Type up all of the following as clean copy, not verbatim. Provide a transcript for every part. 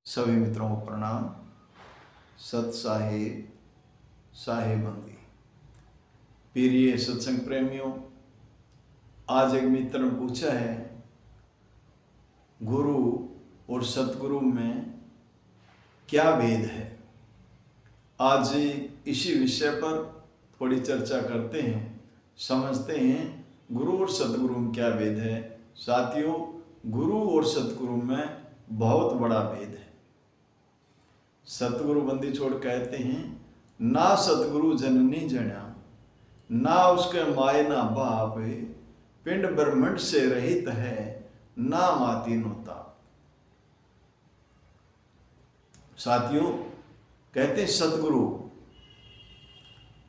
सभी मित्रों को प्रणाम। सत साहिब साहिबंदी प्रिय सत्संग प्रेमियों, आज एक मित्र ने पूछा है गुरु और सतगुरु में क्या भेद है। आज इसी विषय पर थोड़ी चर्चा करते हैं, समझते हैं गुरु और सतगुरु में क्या भेद है। साथियों, गुरु और सतगुरु में बहुत बड़ा भेद है। सतगुरु बंदी छोड़ कहते हैं, ना सतगुरु जननी जन्या, ना उसके माए ना बाप, पिंड ब्रह्मंड से रहित है, ना माती नोता। साथियों, कहते हैं सतगुरु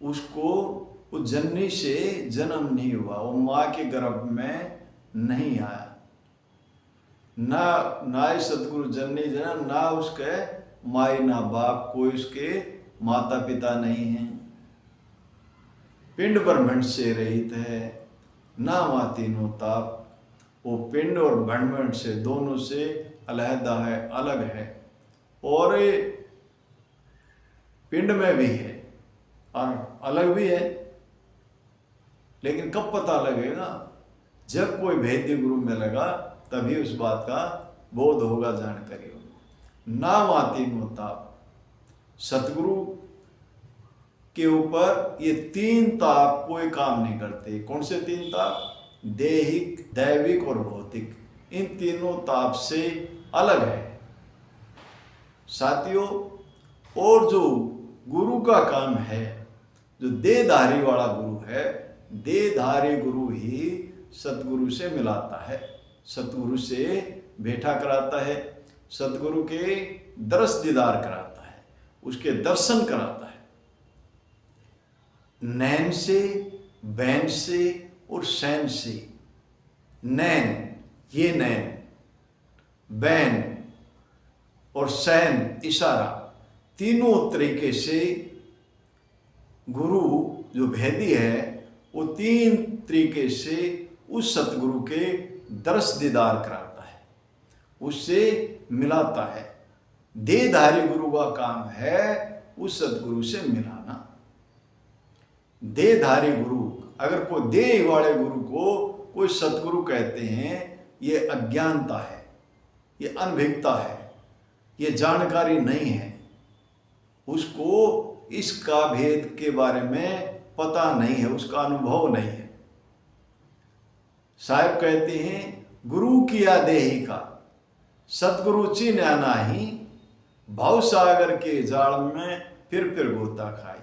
उसको उस जननी से जन्म नहीं हुआ, वो माँ के गर्भ में नहीं आया। ना सतगुरु जननी जना, ना उसके माई ना बाप, कोई उसके माता पिता नहीं है, पिंड ब्रह्मांड से रहित है, ना माती नो ताप, वो पिंड और ब्रह्मांड से दोनों से अलहदा है, अलग है। और पिंड में भी है और अलग भी है, लेकिन कब पता लगेगा? जब कोई भेद्य गुरु में लगा तभी उस बात का बोध होगा, जानकारी होगी। ना माती नो ताप, सतगुरु के ऊपर ये तीन ताप कोई काम नहीं करते। कौन से तीन ताप? देहिक, दैविक और भौतिक। इन तीनों ताप से अलग है साथियों। और जो गुरु का काम है, जो देहधारी वाला गुरु है, देहधारी गुरु ही सतगुरु से मिलाता है, सतगुरु से बैठा कराता है, सतगुरु के दरस दीदार कराता है, उसके दर्शन कराता है। नैन से, बैन से और सैन से। नैन, ये नैन, बैन और सैन इशारा, तीनों तरीके से गुरु जो भेदी है वो तीन तरीके से उस सतगुरु के दरस दीदार कराता है, उससे मिलाता है। देहधारी गुरु का काम है उस सतगुरु से मिलाना। देहधारी गुरु, अगर कोई देह वाले गुरु को कोई सतगुरु कहते हैं, ये अज्ञानता है, ये अनभिज्ञता है, ये जानकारी नहीं है, उसको इसका भेद के बारे में पता नहीं है, उसका अनुभव नहीं है। साहब कहते हैं, गुरु किया देही का, सतगुरु चिन्ह नाही, भाव सागर के जाल में फिर गोता खाई।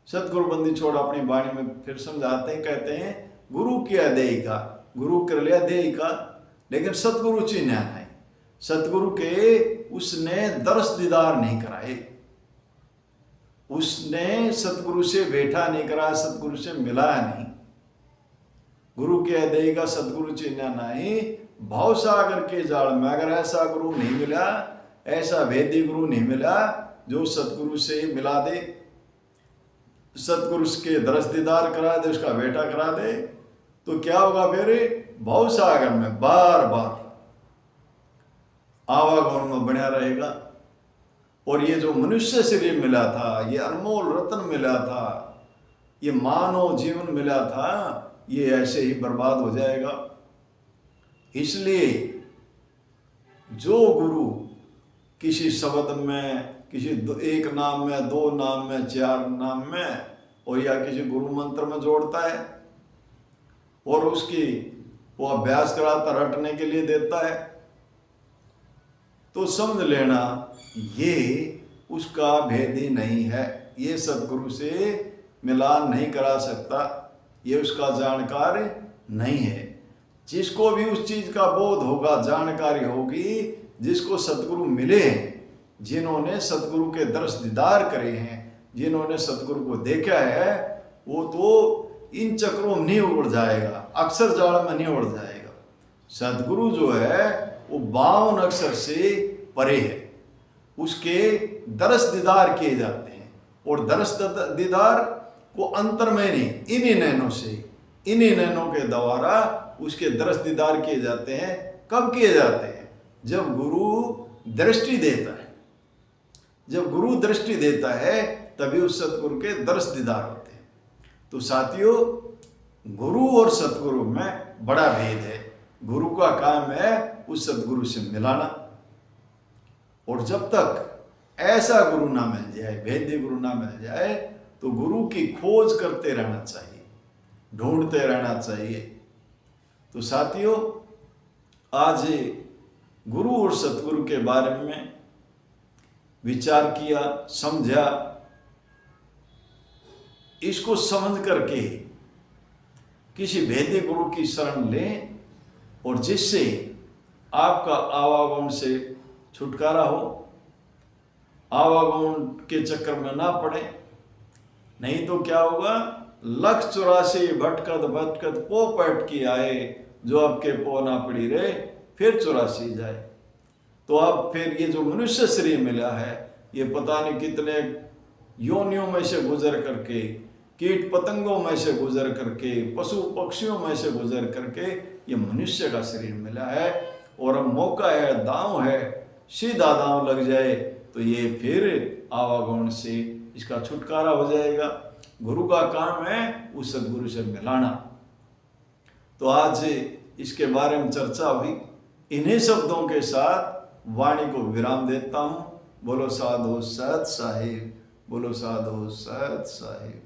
सतगुरु बंदी छोड़ अपनी वाणी में फिर समझाते हैं, कहते हैं गुरु किया देही का, गुरु कर लिया देही का, लेकिन सतगुरु चिन्ह नहीं, सतगुरु के उसने दरस दीदार नहीं कराए, उसने सतगुरु से बैठा नहीं करा, सतगुरु से मिलाया नहीं। गुरु के देही का, सतगुरु चिन्ह नहीं, भाव सागर के जाल में। अगर ऐसा गुरु नहीं मिला, ऐसा वेदी गुरु नहीं मिला जो सतगुरु से मिला दे, सतगुरु के दरस दीदार करा दे, उसका बेटा करा दे, तो क्या होगा? फिर भाव सागर में बार बार आवागमन में बना रहेगा। और ये जो मनुष्य शरीर मिला था, ये अनमोल रत्न मिला था, ये मानव जीवन मिला था, ये ऐसे ही बर्बाद हो जाएगा। इसलिए जो गुरु किसी शब्द में, किसी एक नाम में, दो नाम में, चार नाम में, और या किसी गुरु मंत्र में जोड़ता है और उसकी वो अभ्यास कराता, रटने के लिए देता है, तो समझ लेना ये उसका भेदी नहीं है, ये सतगुरु से मिलान नहीं करा सकता, ये उसका जानकार नहीं है। जिसको भी उस चीज का बोध होगा, जानकारी होगी, जिसको सतगुरु मिले हैं, जिन्होंने सतगुरु के दरस दीदार करे हैं, जिन्होंने सतगुरु को देखा है, वो तो इन चक्रों में नहीं उड़ जाएगा, अक्षर जाल में नहीं उड़ जाएगा। सतगुरु जो है वो 52 अक्षर से परे है, उसके दरस दीदार किए जाते हैं, और दरस दीदार को अंतर में नहीं, इन्हीं नैनों से, इन्हीं नैनों के द्वारा उसके दरस दीदार किए जाते हैं। कब किए जाते हैं? जब गुरु दृष्टि देता है, जब गुरु दृष्टि देता है तभी उस सतगुरु के दर्श दीदार होते हैं। तो साथियों, गुरु और सतगुरु में बड़ा भेद है। गुरु का काम है उस सतगुरु से मिलाना, और जब तक ऐसा गुरु ना मिल जाए, भेद्य गुरु ना मिल जाए, तो गुरु की खोज करते रहना चाहिए, ढूंढते रहना चाहिए। तो साथियों, आज गुरु और सतगुरु के बारे में विचार किया, समझा। इसको समझ करके किसी भेद्य गुरु की शरण लें, और जिससे आपका आवागमन से छुटकारा हो, आवागमन के चक्कर में ना पड़े। नहीं तो क्या होगा, 184 भटकत भटकत पो पट की आए, जो आपके पो ना पड़ी रहे फिर 84 जाए। तो अब फिर ये जो मनुष्य शरीर मिला है, ये पता नहीं कितने योनियों में से गुजर करके, कीट पतंगों में से गुजर करके, पशु पक्षियों में से गुजर करके ये मनुष्य का शरीर मिला है। और अब मौका है, दांव है, सीधा दांव लग जाए तो ये फिर आवागमन से इसका छुटकारा हो जाएगा। गुरु का काम है उस सदगुरु से मिलाना। तो आज इसके बारे में चर्चा हुई। इन्हीं शब्दों के साथ वाणी को विराम देता हूँ। बोलो साधु सत साहिब, बोलो साधु सत साहिब।